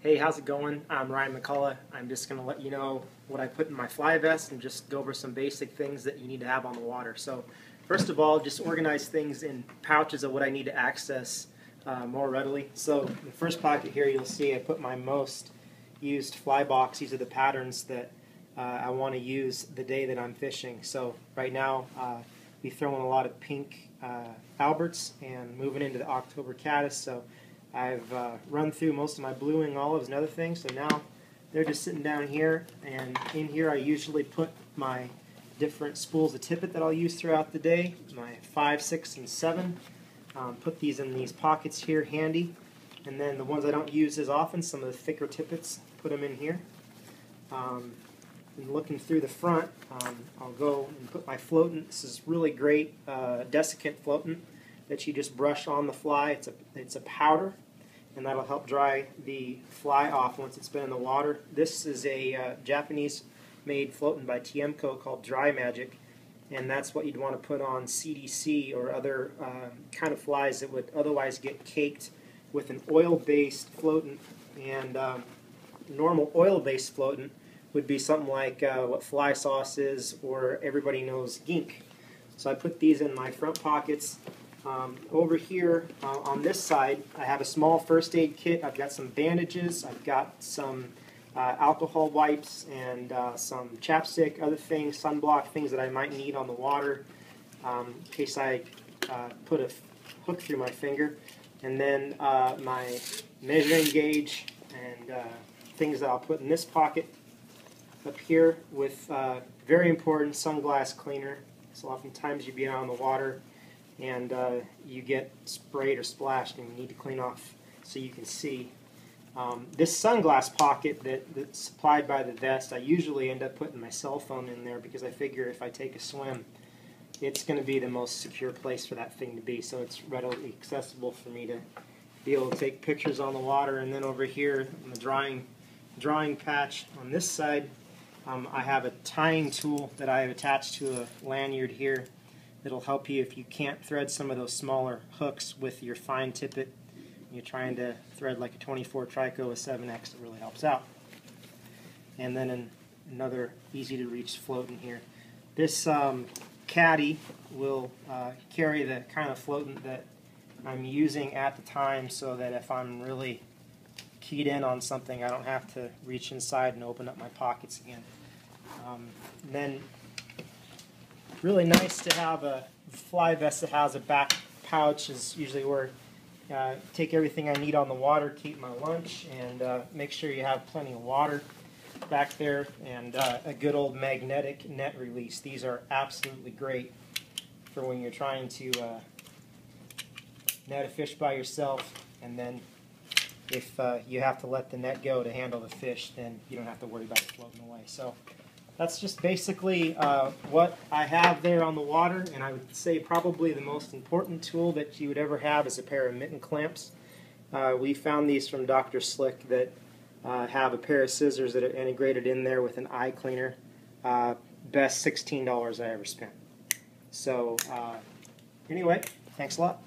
Hey, how's it going? I'm Ryan McCullough. I'm just going to let you know what I put in my fly vest and just go over some basic things that you need to have on the water. So first of all, just organize things in pouches of what I need to access more readily. So in the first pocket here, you'll see I put my most used fly box. These are the patterns that I want to use the day that I'm fishing. So right now, we throw in a lot of pink Alberts and moving into the October caddis. So I've run through most of my blue wing olives and other things, so now they're just sitting down here, and in here I usually put my different spools of tippet that I'll use throughout the day, my 5, 6, and 7. Put these in these pockets here handy, and then the ones I don't use as often, some of the thicker tippets, put them in here. And looking through the front, I'll go and put my floatant. This is really great desiccant floatant that you just brush on the fly. It's a powder, and that'll help dry the fly off once it's been in the water. This is a Japanese-made floatant by Tiemco called Dry Magic, and that's what you'd want to put on CDC or other kind of flies that would otherwise get caked with an oil-based floatant. And normal oil-based floatant would be something like what fly sauce is, or everybody knows gink. So I put these in my front pockets. Over here on this side, I have a small first aid kit. I've got some bandages, I've got some alcohol wipes, and some chapstick, other things, sunblock, things that I might need on the water in case I put a hook through my finger. And then my measuring gauge and things that I'll put in this pocket up here with very important sunglass cleaner. So oftentimes you'll be out on the water and you get sprayed or splashed and you need to clean off so you can see. This sunglass pocket that's supplied by the vest, I usually end up putting my cell phone in there because I figure if I take a swim, it's going to be the most secure place for that thing to be, so it's readily accessible for me to be able to take pictures on the water. And then over here on the drawing patch on this side, I have a tying tool that I have attached to a lanyard here that'll help you if you can't thread some of those smaller hooks with your fine tippet. You're trying to thread like a 24 trico with 7X, it really helps out. And then another easy to reach float in here. This caddy will carry the kind of floatant that I'm using at the time, so that if I'm really keyed in on something, I don't have to reach inside and open up my pockets again. Then really nice to have a fly vest that has a back pouch is usually where take everything I need on the water, keep my lunch, and make sure you have plenty of water back there, and a good old magnetic net release. These are absolutely great for when you're trying to net a fish by yourself, and then if you have to let the net go to handle the fish, then you don't have to worry about it floating away. So that's just basically what I have there on the water, and I would say probably the most important tool that you would ever have is a pair of mitten clamps. We found these from Dr. Slick that have a pair of scissors that are integrated in there with an eye cleaner. Best $16 I ever spent. So anyway, thanks a lot.